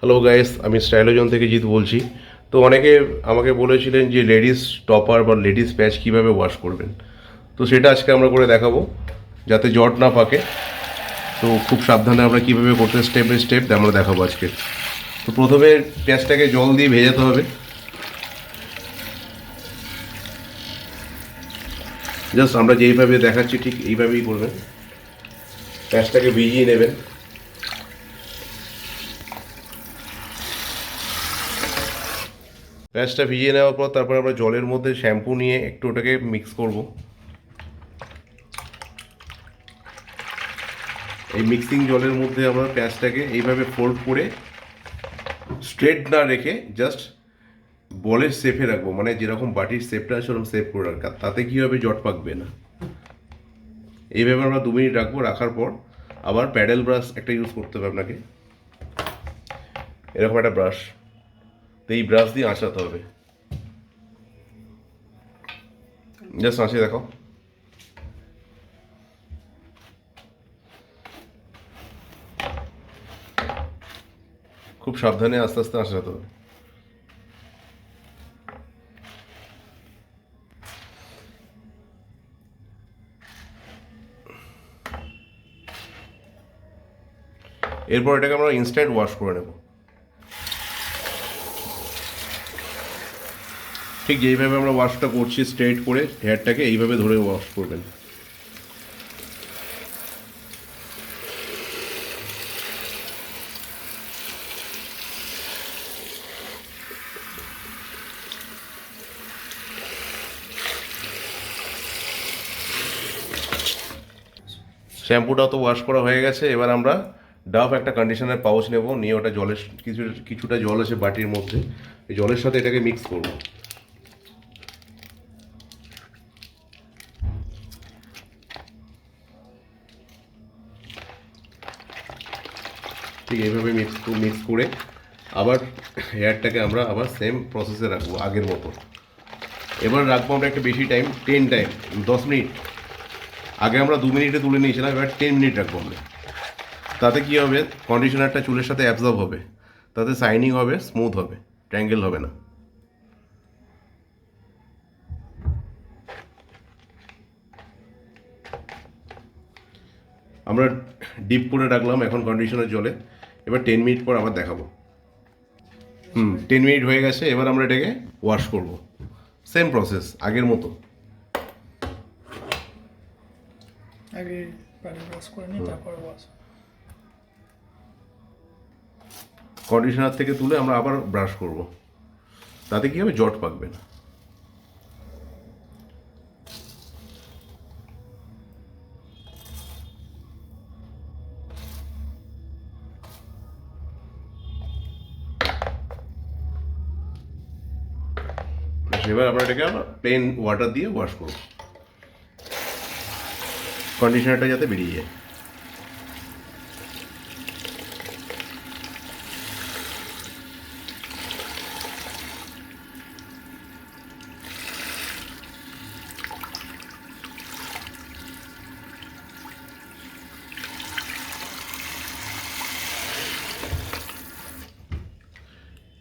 Hello guys, আমি স্টাইলোজন থেকে জিৎ বলছি। তো অনেকে আমাকে বলেছিলেন যে লেডিস টপার বা লেডিস প্যাচ কীভাবে ওয়াশ করবেন। তো সেটা আজকে আমরা করে দেখাবো, যাতে জট না পাকে। তো খুব সাবধানে আমরা কীভাবে করতে স্টেপ বাই স্টেপ আমরা দেখাবো আজকে। তো প্রথমে প্যাচটাকে জল দিয়ে ভেজাতে হবে। জাস্ট আমরা যেইভাবে দেখাচ্ছি ঠিক এইভাবেই করবেন। প্যাচটাকে ভিজিয়ে নেবেন। প্যাচটা ভিজিয়ে নেওয়ার পর তারপর আমরা জলের মধ্যে শ্যাম্পু নিয়ে একটু ওটাকে মিক্স করব। এই মিক্সিং জলের মধ্যে আমরা প্যাঁচটাকে এইভাবে ফোল্ড করে স্ট্রেট না রেখে জাস্ট বলের শেপে রাখবো, মানে যেরকম বাটির শেপটা আছে ওরকম শেপ করে রাখা। তাতে কী হবে, জট পাকবে না। এইভাবে আমরা 2 মিনিট রাখবো। রাখার পর আবার প্যাডেল ব্রাশ একটা ইউজ করতে হবে আপনাকে, এরকম একটা ব্রাশ। তো এই ব্রাশ দিয়ে আঁচাতে হবে। জাস্ট আঁচে দেখো। খুব সাবধানে আস্তে আস্তে আঁচাতে হবে। এরপর এটাকে আমরা ইনস্ট্যান্ট ওয়াশ করে নেব। ঠিক যেইভাবে আমরা ওয়াশটা করছি স্ট্রেট করে হেয়ারটাকে এইভাবে ধরে ওয়াশ করবেন। শ্যাম্পুটা তো ওয়াশ করা হয়ে গেছে। এবার আমরা ডাভ একটা কন্ডিশনার পাউচ নেব, নিয়ে ওটা জলের কিছুটা জল আছে বাটির মধ্যে, এই জলের সাথে এটাকে মিক্স করব। ঠিক এইভাবে মিক্স করে আবার হেয়ারটাকে আমরা আবার সেম প্রসেসে রাখবো আগের মতো। এবার রাখবো আমরা একটা বেশি টাইম, 10 মিনিট। আগে আমরা 2 মিনিটে তুলে নিয়েছিলাম, এবার 10 মিনিট রাখবো আমরা। তাতে কী হবে, কন্ডিশনারটা চুলের সাথে অ্যাবজর্ব হবে, তাতে শাইনিং হবে, স্মুথ হবে, ট্যাঙ্গেল হবে না। আমরা ডিপ করে রাখলাম এখন কন্ডিশনার জলে। এবার 10 মিনিট পর আবার দেখাবো। 10 মিনিট হয়ে গেছে। এবার আমরা এটাকে ওয়াশ করব, সেম প্রসেস আগের মতো। আগে পানি ওয়াশ করে নিই, তারপর ওয়াশ। কন্ডিশনার থেকে তুলে আমরা আবার ব্রাশ করব, তাতে কী হবে, জট পাকবে না। এবার আমরা এটাকে আবার প্লেন ওয়াটার দিয়ে ওয়াশ করব, কন্ডিশনারটা যাতে বেরিয়ে যায়।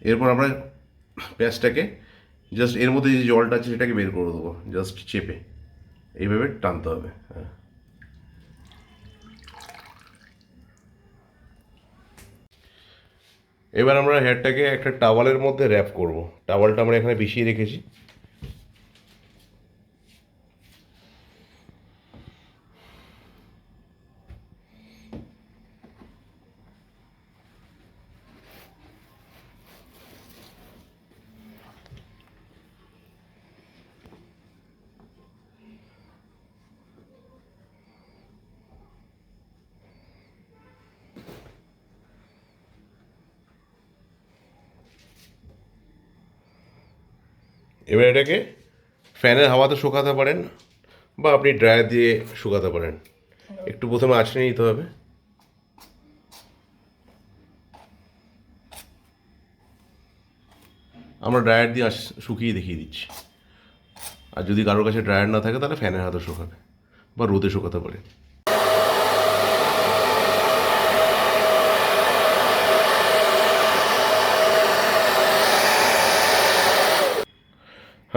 এরপর আমরা পেঁয়াজটাকে জাস্ট এর মধ্যে যে জলটা আছে সেটাকে বের করে দেবো, জাস্ট চেপে এইভাবে টানতে হবে। হ্যাঁ, এবার আমরা হেয়ারটাকে একটা টাওয়ালের মধ্যে র্যাপ করব। টাওয়ালটা আমরা এখানে বিছিয়ে রেখেছি। এবার এটাকে ফ্যানের হাওয়াতে শুকাতে পারেন, বা আপনি ড্রায়ার দিয়ে শুকাতে পারেন। একটু প্রথমে আঁচড়ে নিতে হবে। আমরা ড্রায়ার দিয়ে শুকিয়ে দেখিয়ে দিচ্ছি। আর যদি কারোর কাছে ড্রায়ার না থাকে তাহলে ফ্যানের হাতে শুকাবে বা রোদে শুকাতে পারে।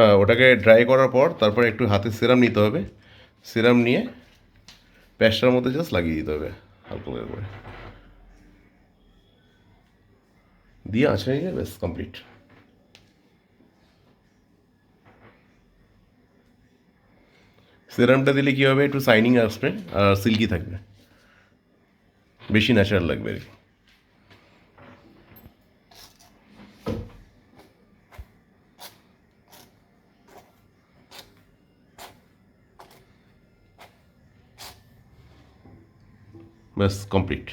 হ্যাঁ, ওটাকে ড্রাই করার পর তারপরে একটু হাতে সিরাম নিতে হবে। সিরাম নিয়ে প্যাচটার মধ্যে জাস্ট লাগিয়ে দিতে হবে হালকা করে দিয়ে আঁচড়ে নিয়ে ব্যাস কমপ্লিট। সিরামটা দিলে কী হবে, একটু শাইনিং আসবে আর সিল্কি থাকবে, বেশি ন্যাচারাল লাগবে আর কি। ব্যাস কমপ্লিট।